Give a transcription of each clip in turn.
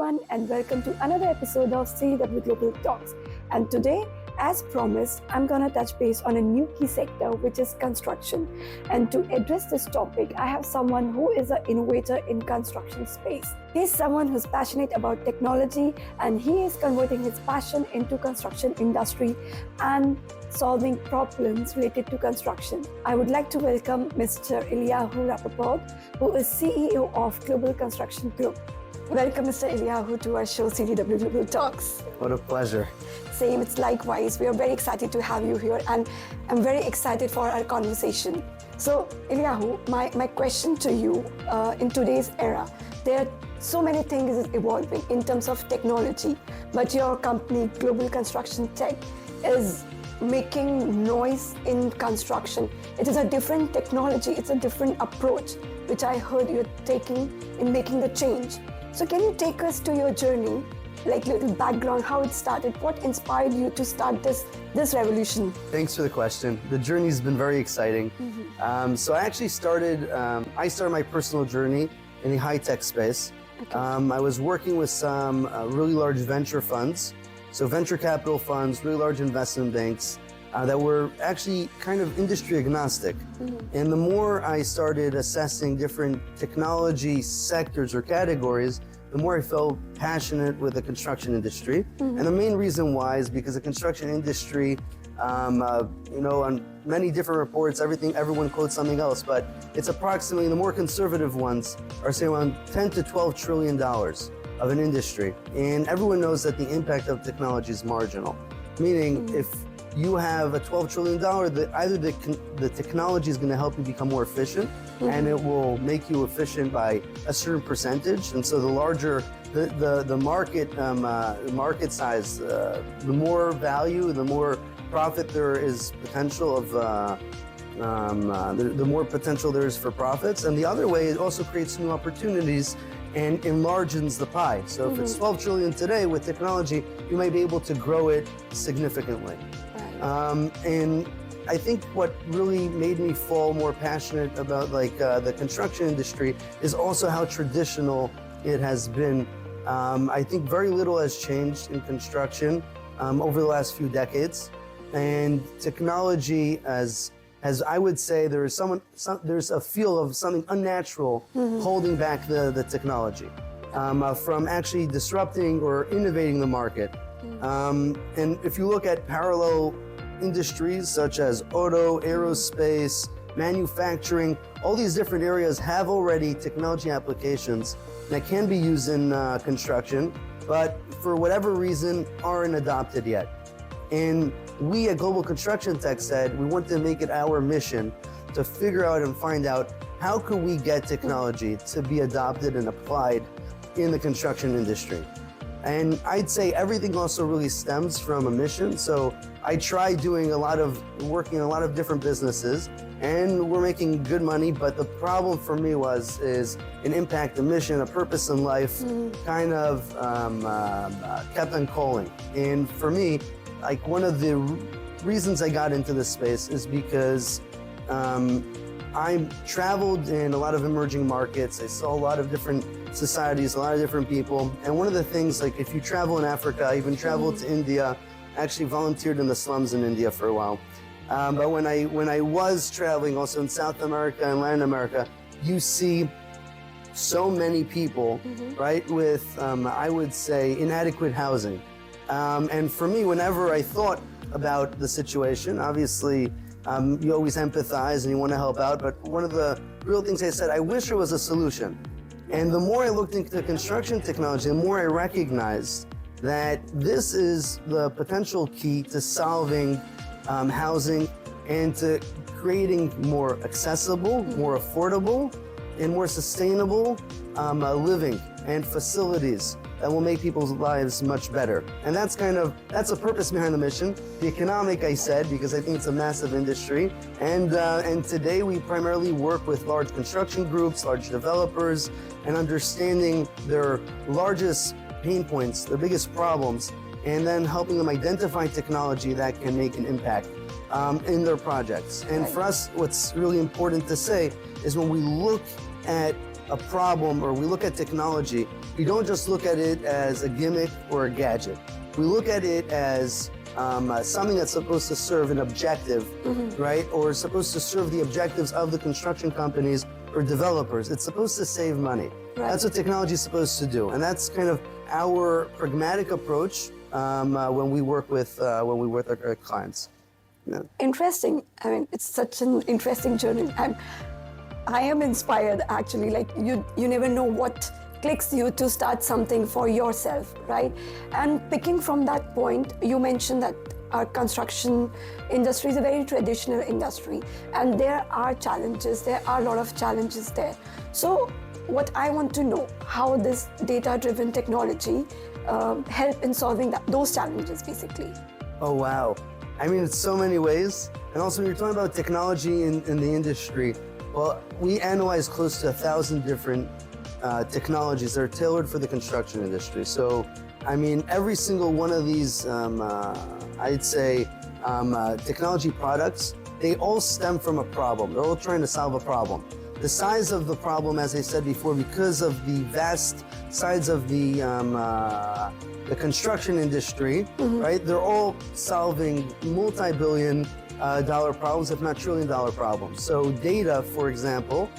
everyone, and welcome to another episode of CTW Global Talks. And today, as promised, I'm gonna touch base on a new key sector, which is construction. And to address this topic, I have someone who is an innovator in construction space. He's someone who's passionate about technology, and he is converting his passion into construction industry and solving problems related to construction. I would like to welcome Mr. Eliyahu Rapaport, who is CEO of Global Construction Group. Welcome, Mr. Eliyahu, to our show, CTW Global Talks. What a pleasure. Same, it's likewise. We are very excited to have you here, and I'm very excited for our conversation. So, Eliyahu, my question to you, in today's era, there are so many things evolving in terms of technology, but your company, Global Construction Tech, is making noise in construction. It is a different technology, it's a different approach, which I heard you're taking in making the change. So can you take us to your journey, like little background, how it started, what inspired you to start this revolution? Thanks for the question. The journey's been very exciting. So I actually started my personal journey in the high-tech space. Okay. I was working with some really large venture funds, so venture capital funds, really large investment banks that were actually kind of industry agnostic. And the more I started assessing different technology sectors or categories, the more I felt passionate with the construction industry. And the main reason why is because the construction industry, on many different reports, everyone quotes something else, but it's approximately, the more conservative ones are saying around 10 to 12 trillion dollars of an industry. And everyone knows that the impact of technology is marginal. Meaning, if you have a $12 trillion, either the technology is going to help you become more efficient, and it will make you efficient by a certain percentage. And so the larger the market size, the more value, the more profit there is potential of, the more potential there is for profits. And the other way, it also creates new opportunities and enlarges the pie. So if it's 12 trillion today, with technology, you might be able to grow it significantly. And I think what really made me fall more passionate about the construction industry is also how traditional it has been. I think very little has changed in construction over the last few decades, and technology as I would say, there's a feel of something unnatural holding back the technology from actually disrupting or innovating the market. And if you look at parallel industries such as auto, aerospace, manufacturing, all these different areas have already technology applications that can be used in construction, but for whatever reason aren't adopted yet. And we at Global Construction Tech said we want to make it our mission to figure out and find out how could we get technology to be adopted and applied in the construction industry. And I'd say everything also really stems from a mission. So I tried working in a lot of different businesses, and we're making good money, but the problem for me is an impact, a mission, a purpose in life kind of kept on calling. And for me, like one of the reasons I got into this space is because I traveled in a lot of emerging markets. I saw a lot of different societies, a lot of different people. And one of the things, like if you travel in Africa, I even traveled to India, actually volunteered in the slums in India for a while. But when I was traveling also in South America and Latin America, you see so many people, right, with, I would say, inadequate housing. And for me, whenever I thought about the situation, obviously, you always empathize and you want to help out, but one of the real things I said, I wish there was a solution. And the more I looked into construction technology, the more I recognized that this is the potential key to solving housing and to creating more accessible, more affordable, and more sustainable living and facilities that will make people's lives much better. And that's the purpose behind the mission. The economic, I said, because I think it's a massive industry. And today we primarily work with large construction groups, large developers, and understanding their largest pain points, their biggest problems, and then helping them identify technology that can make an impact in their projects. And for us, what's really important to say is when we look at a problem, or we look at technology, we don't just look at it as a gimmick or a gadget. We look at it as something that's supposed to serve an objective, right? Or supposed to serve the objectives of the construction companies or developers. It's supposed to save money. Right. That's what technology is supposed to do, and that's kind of our pragmatic approach when we work with our clients. Yeah. Interesting. I mean, it's such an interesting journey. I am inspired, actually. Like, you never know what clicks you to start something for yourself, right? And picking from that point, you mentioned that our construction industry is a very traditional industry, and there are challenges. There are a lot of challenges there. So what I want to know, how this data-driven technology help in solving those challenges, basically. Oh, wow. I mean, it's so many ways. And also, when you're talking about technology in the industry, well, we analyze close to 1,000 different technologies that are tailored for the construction industry. So, I mean, every single one of these, I'd say, technology products, they all stem from a problem. They're all trying to solve a problem. The size of the problem, as I said before, because of the vast size of the construction industry, right? They're all solving multi-billion dollar problems, if not trillion-dollar problems. So data, for example,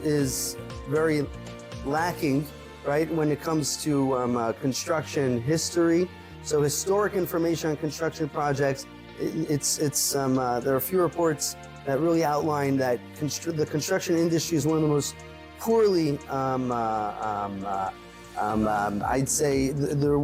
is very lacking, right, when it comes to construction history. So historic information on construction projects, there are a few reports that really outline that the construction industry is one of the most poorly, I'd say they're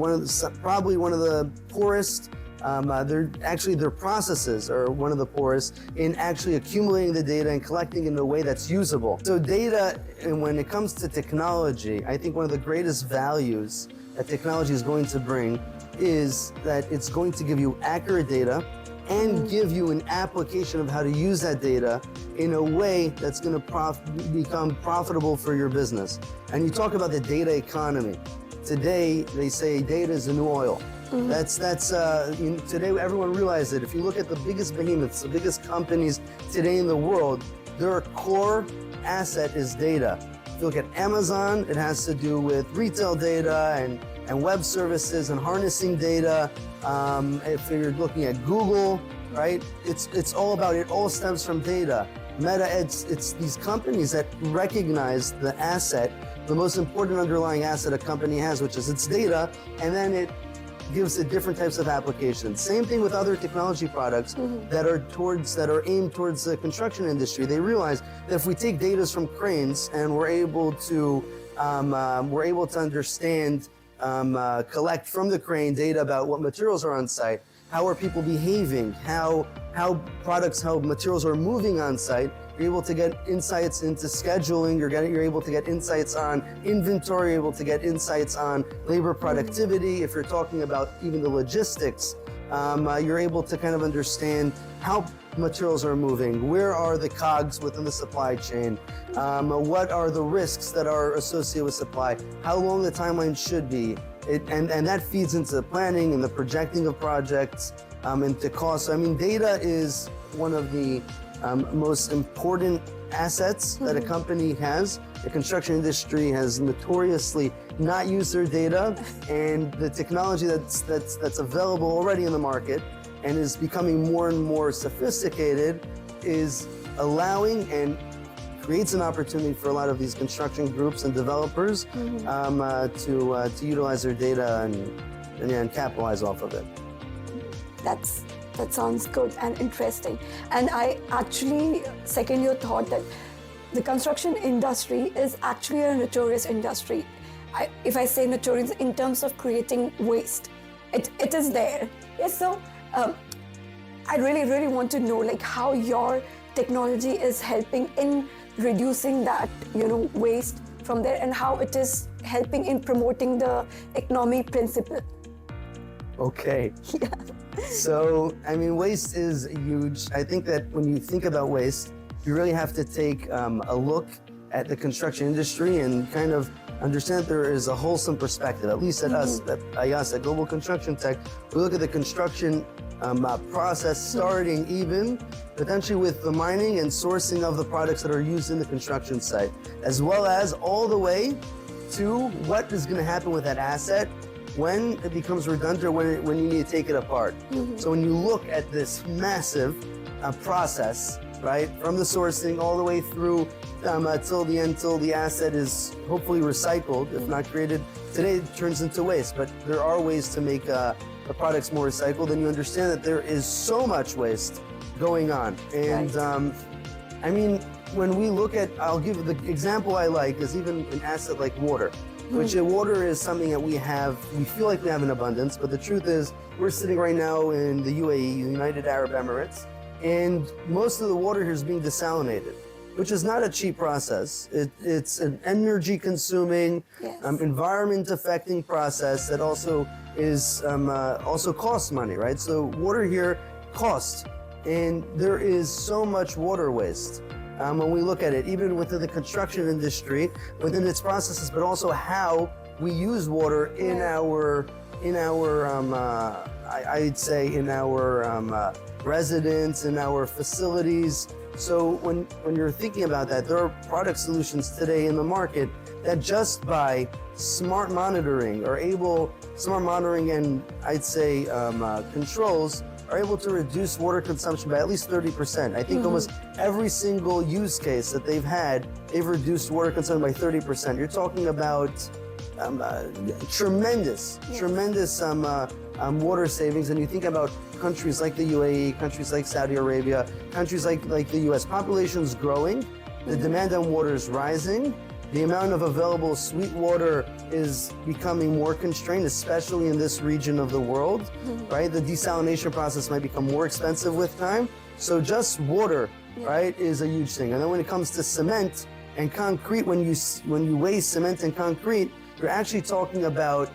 probably one of the poorest. Their processes are one of the poorest in actually accumulating the data and collecting it in a way that's usable. So data, and when it comes to technology, I think one of the greatest values that technology is going to bring is that it's going to give you accurate data and give you an application of how to use that data in a way that's going to become profitable for your business. And you talk about the data economy. Today, they say data is the new oil. Today, everyone realizes that if you look at the biggest behemoths, the biggest companies today in the world, their core asset is data. If you look at Amazon, it has to do with retail data and web services and harnessing data. If you're looking at Google, right, it's all about, it all stems from data. Meta, it's these companies that recognize the asset, the most important underlying asset a company has, which is its data, and then it gives it different types of applications. Same thing with other technology products that are aimed towards the construction industry. They realize that if we take data from cranes and we're able to understand, collect from the crane data about what materials are on site, how are people behaving, how materials are moving on site. You're able to get insights into scheduling, you're able to get insights on inventory, you're able to get insights on labor productivity. If you're talking about even the logistics, you're able to kind of understand how materials are moving, where are the cogs within the supply chain, what are the risks that are associated with supply, how long the timeline should be. And that feeds into the planning and the projecting of projects, into cost. So, I mean, data is one of the most important assets that a company has. The construction industry has notoriously not used their data, and the technology that's available already in the market and is becoming more and more sophisticated is allowing and creates an opportunity for a lot of these construction groups and developers to utilize their data and capitalize off of it. That sounds good and interesting. And I actually second your thought that the construction industry is actually a notorious industry. If I say notorious in terms of creating waste, it is there. Yes, so I really want to know, like, how your technology is helping in reducing that, waste from there, and how it is helping in promoting the economy principle. Okay. Yeah. So, I mean, waste is huge. I think that when you think about waste, you really have to take a look at the construction industry and kind of understand that there is a wholesome perspective, at least at us, at Global Construction Tech. We look at the construction process starting even potentially with the mining and sourcing of the products that are used in the construction site, as well as all the way to what is going to happen with that asset when it becomes redundant or when you need to take it apart. So when you look at this massive process, right, from the sourcing all the way through till the end, till the asset is hopefully recycled, if not created. Today it turns into waste, but there are ways to make the products more recycled, and you understand that there is so much waste going on. And I mean, when we look at, I'll give the example I like is even an asset like water, which water is something that we feel like we have in abundance, but the truth is we're sitting right now in the UAE, United Arab Emirates, and most of the water here is being desalinated, which is not a cheap process. It's an energy consuming, environment affecting process that also is also costs money, right? So water here costs, and there is so much water waste. When we look at it, even within the construction industry, within its processes, but also how we use water in I'd say in our residents, in our facilities. So when you're thinking about that, there are product solutions today in the market that just by smart monitoring and I'd say controls are able to reduce water consumption by at least 30%. I think almost every single use case that they've had, they've reduced water consumption by 30%. You're talking about tremendous water savings. And you think about countries like the UAE, countries like Saudi Arabia, countries like the US. Population's growing, the demand on water is rising, the amount of available sweet water is becoming more constrained, especially in this region of the world, right? The desalination process might become more expensive with time. So just water, right, is a huge thing. And then when it comes to cement and concrete, when you weigh cement and concrete, you're actually talking about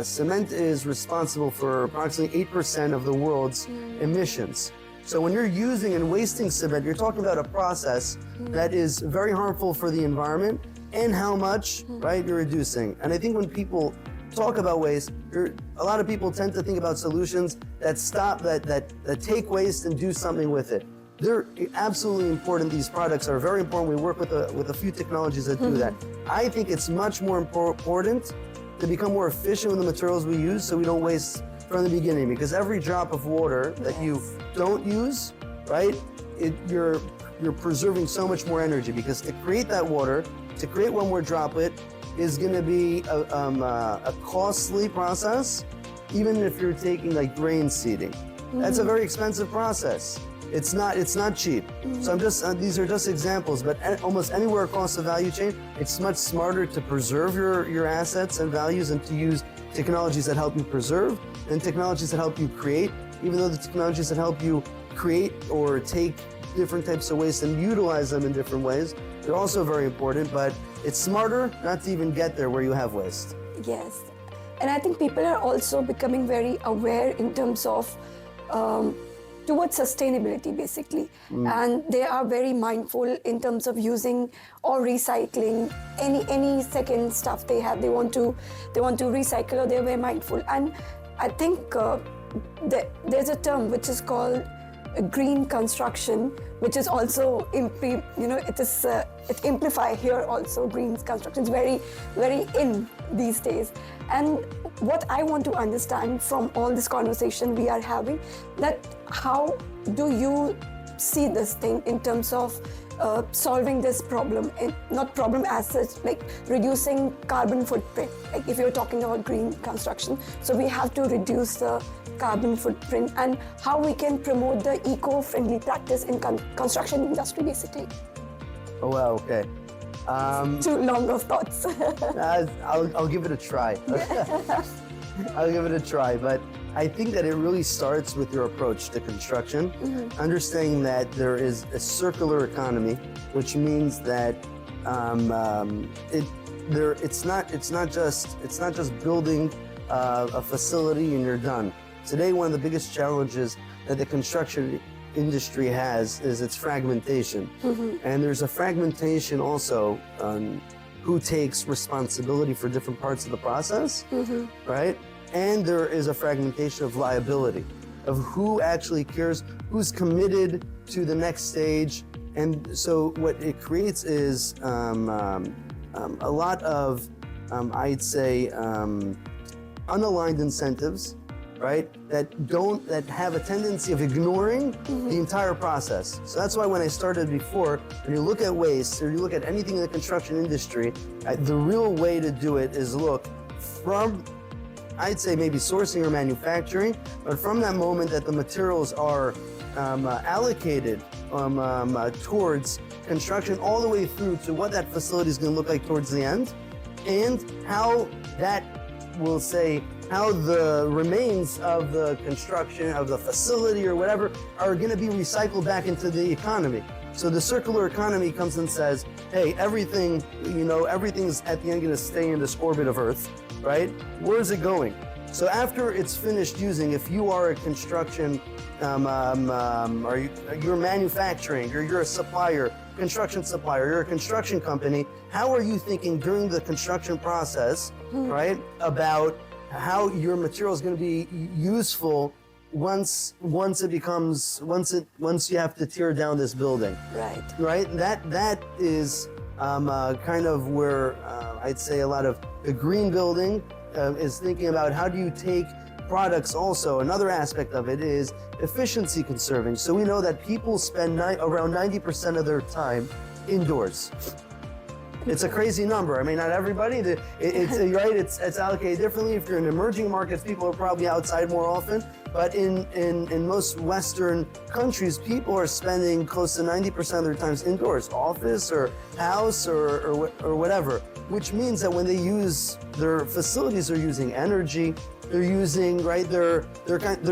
cement is responsible for approximately 8% of the world's emissions. So when you're using and wasting cement, you're talking about a process that is very harmful for the environment and how much, right, you're reducing. And I think when people talk about waste, a lot of people tend to think about solutions that take waste and do something with it. They're absolutely important. These products are very important. We work with a few technologies that do that. I think it's much more important to become more efficient with the materials we use so we don't waste from the beginning, because every drop of water that you don't use, right, you're preserving so much more energy, because to create that water, to create one more droplet is going to be a costly process, even if you're taking like grain seeding. That's a very expensive process. It's not cheap. So these are just examples, but almost anywhere across the value chain, it's much smarter to preserve your assets and values and to use technologies that help you preserve than technologies that help you create, even though the technologies that help you create or take different types of waste and utilize them in different ways, they're also very important, but it's smarter not to even get there where you have waste. Yes. And I think people are also becoming very aware in terms of towards sustainability, basically. And they are very mindful in terms of using or recycling any second stuff they have. They want to recycle, or they're very mindful. And I think there's a term which is called green construction, which is also it amplify here also. Green construction is very, very in these days. And what I want to understand from all this conversation we are having, that how do you see this thing in terms of solving this problem, not problem as such, like reducing carbon footprint. Like if you're talking about green construction, so we have to reduce the carbon footprint, and how we can promote the eco-friendly practice in construction industry, basically. Oh, wow, okay. Too long of thoughts. I'll give it a try. I'll give it a try, but I think that it really starts with your approach to construction, understanding that there is a circular economy, which means that it's not just building a facility and you're done. Today, one of the biggest challenges that the construction industry has is its fragmentation, and there's a fragmentation also on who takes responsibility for different parts of the process, right? And there is a fragmentation of liability of who actually cares, who's committed to the next stage. And so what it creates is a lot of, I'd say, unaligned incentives, right? That have a tendency of ignoring the entire process. So that's why when I started before, when you look at waste or you look at anything in the construction industry, the real way to do it is look from, I'd say maybe sourcing or manufacturing, but from that moment that the materials are allocated towards construction all the way through to what that facility is going to look like towards the end, and how that will say how the remains of the construction of the facility or whatever are going to be recycled back into the economy. So the circular economy comes and says, hey, everything, everything's at the end going to stay in this orbit of Earth, right? Where is it going? So after it's finished using, if you are a construction, or you're manufacturing, or you're a supplier, construction supplier, you're a construction company, how are you thinking during the construction process, right, about how your material is going to be useful once you have to tear down this building, right? That is kind of where I'd say a lot of the green building is thinking about how do you take products. Also, another aspect of it is efficiency conserving. So we know that people spend around 90% of their time indoors. It's a crazy number. I mean, not everybody. It's right. It's allocated differently. If you're in emerging markets, people are probably outside more often. But in most Western countries, people are spending close to 90% of their time indoors, office or house or whatever. Which means that when they use their facilities, they're using energy. They're using they're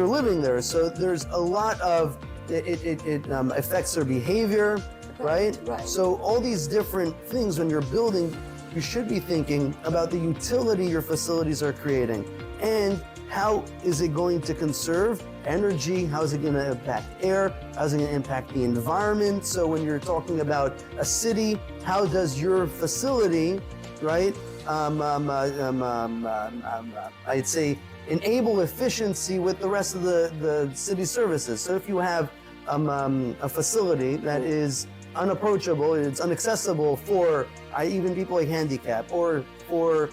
living there. So there's a lot of it affects their behavior. Right? So all these different things when you're building, you should be thinking about the utility your facilities are creating and how is it going to conserve energy, how is it going to impact air, how is it going to impact the environment. So when you're talking about a city, how does your facility, right, I'd say enable efficiency with the rest of the city services. So if you have a facility that is unapproachable, it's inaccessible for even people like handicap or for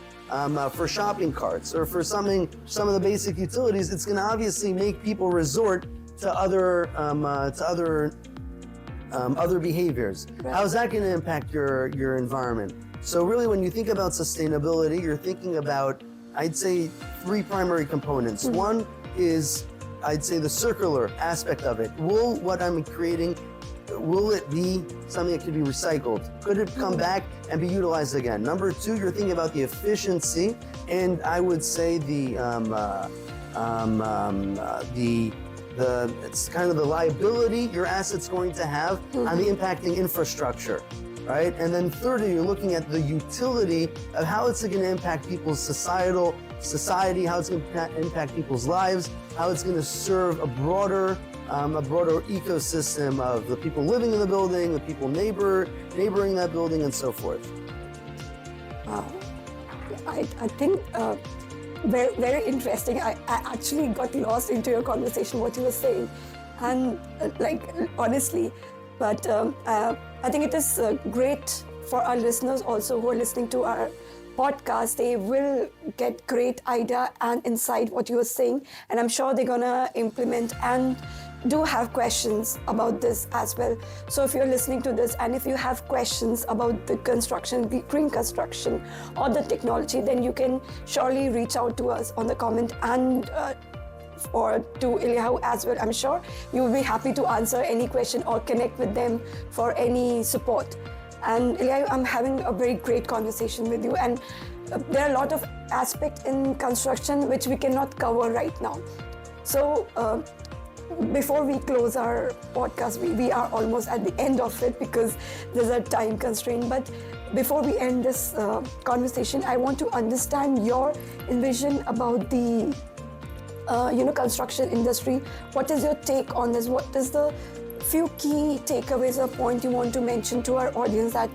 shopping carts or for some of the basic utilities, it's going to obviously make people resort to other behaviors. How is that going to impact your environment? So really, when you think about sustainability, you're thinking about, I'd say, three primary components. One is, I'd say, the circular aspect of it. Will what I'm creating, will it be something that could be recycled? Could it come back and be utilized again? Number two, you're thinking about the efficiency, and I would say it's kind of the liability your asset's going to have on the impacting infrastructure, right? And then thirdly, you're looking at the utility of how it's going to impact people's society, how it's going to impact people's lives, how it's going to serve a broader ecosystem of the people living in the building, the people neighboring that building, and so forth. Wow. I think very, very interesting. I actually got lost into your conversation, what you were saying. And honestly, but I think it is great for our listeners also who are listening to our podcast. They will get great idea and insight what you were saying, and I'm sure they're gonna implement and do have questions about this as well. So if you're listening to this and if you have questions about the construction, the green construction or the technology, then you can surely reach out to us on the comment and or to Eliyahu as well. I'm sure you will be happy to answer any question or connect with them for any support. And Eliyahu, I'm having a very great conversation with you, and there are a lot of aspects in construction which we cannot cover right now. So before we close our podcast, we are almost at the end of it because there's a time constraint. But before we end this conversation, I want to understand your envision about the construction industry. What is your take on this? What is the few key takeaways or point you want to mention to our audience that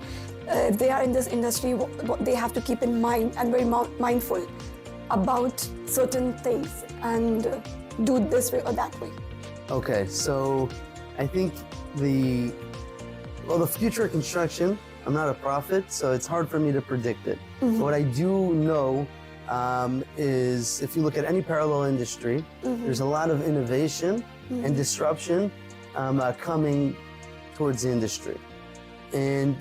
if they are in this industry, what they have to keep in mind and very mindful about certain things? And do this way or that way? Okay, so I think the future of construction, I'm not a prophet, so it's hard for me to predict it. What I do know is if you look at any parallel industry, there's a lot of innovation and disruption coming towards the industry. And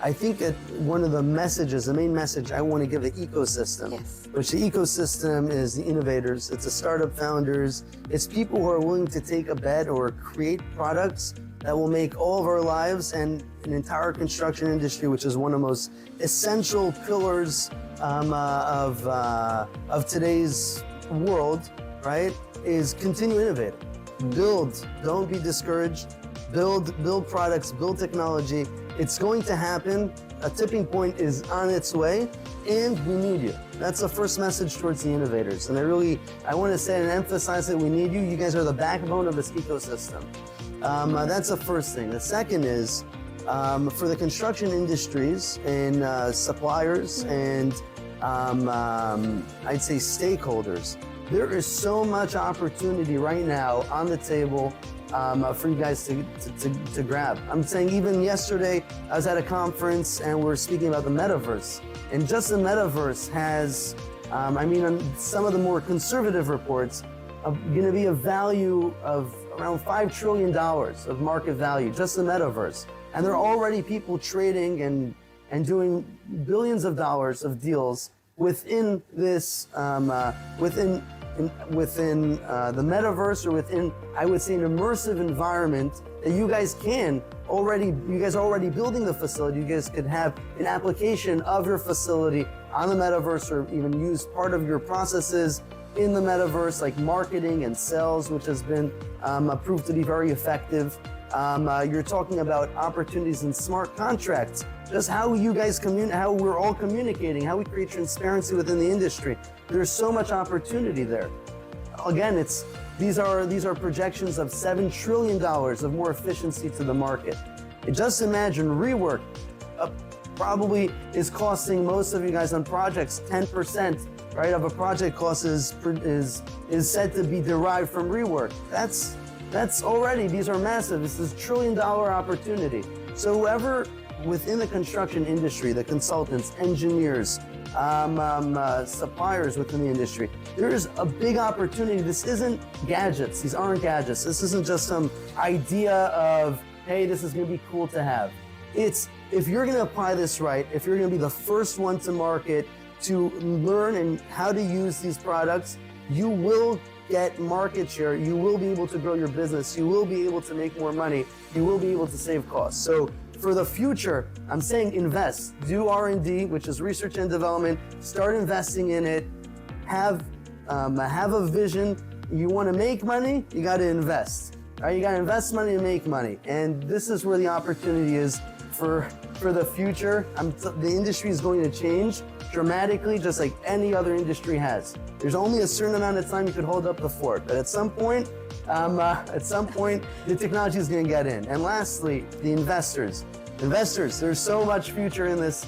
I think that one of the messages, the main message I want to give the ecosystem, which the ecosystem is the innovators, it's the startup founders, it's people who are willing to take a bet or create products that will make all of our lives and an entire construction industry, which is one of the most essential pillars of today's world, right, is continue innovating. Build, don't be discouraged. Build products, build technology. It's going to happen. A tipping point is on its way, and we need you. That's the first message towards the innovators. And I want to say and emphasize that we need you. You guys are the backbone of this ecosystem. That's the first thing. The second is for the construction industries and suppliers and I'd say stakeholders. There is so much opportunity right now on the table for you guys to grab. I'm saying even yesterday I was at a conference and we're speaking about the metaverse. And just the metaverse has, on some of the more conservative reports, going to be a value of around $5 trillion of market value, just the metaverse. And there are already people trading and doing billions of dollars of deals within this, within the metaverse, or within, I would say, an immersive environment that you guys are already building the facility. You guys could have an application of your facility on the metaverse, or even use part of your processes in the metaverse, like marketing and sales, which has been proved to be very effective. You're talking about opportunities in smart contracts, just how you guys how we're all communicating, how we create transparency within the industry. There's so much opportunity there. Again, these are projections of $7 trillion of more efficiency to the market. Just imagine rework probably is costing most of you guys on projects 10%, right, of a project cost is said to be derived from rework. That's already, these are massive. This is $1 trillion opportunity. So whoever within the construction industry, the consultants, engineers, suppliers within the industry, there is a big opportunity. This isn't gadgets. These aren't gadgets. This isn't just some idea of, hey, this is going to be cool to have. It's, if you're going to apply this right, if you're going to be the first one to market, to learn and how to use these products, you will get market share, you will be able to grow your business, you will be able to make more money, you will be able to save costs. So for the future, I'm saying invest, do R&D, which is research and development, start investing in it, have a vision. You want to make money, you got to invest. Right? You got to invest money to make money. And this is where the opportunity is for the future. The industry is going to change dramatically, just like any other industry has. There's only a certain amount of time you could hold up the fort, but at some point, the technology is going to get in. And lastly, the investors. Investors, there's so much future in this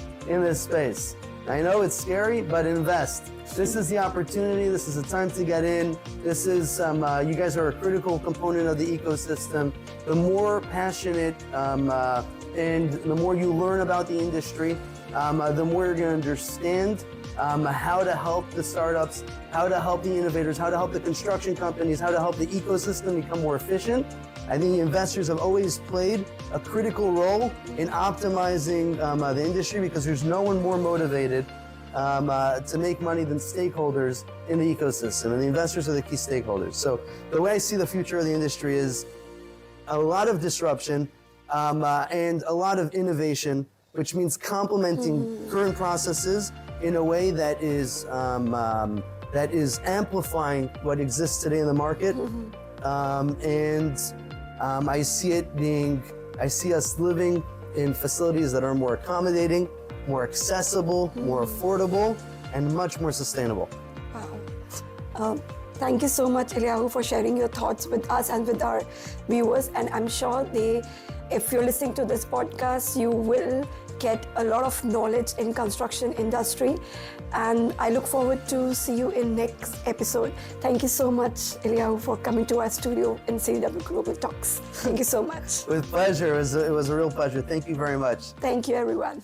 space. I know it's scary, but invest. This is the opportunity. This is the time to get in. This is, you guys are a critical component of the ecosystem. The more passionate and the more you learn about the industry, the more you're going to understand how to help the startups, how to help the innovators, how to help the construction companies, how to help the ecosystem become more efficient. I think the investors have always played a critical role in optimizing the industry, because there's no one more motivated to make money than stakeholders in the ecosystem, and the investors are the key stakeholders. So the way I see the future of the industry is a lot of disruption and a lot of innovation, which means complementing current processes in a way that is amplifying what exists today in the market. I see us living in facilities that are more accommodating, more accessible, more affordable, and much more sustainable. Wow. Thank you so much, Eliyahu, for sharing your thoughts with us and with our viewers. And I'm sure if you're listening to this podcast, you will get a lot of knowledge in construction industry. And I look forward to see you in next episode. Thank you so much, Eliyahu, for coming to our studio in CTW Global Talks. Thank you so much. With pleasure. It was a real pleasure. Thank you very much. Thank you, everyone.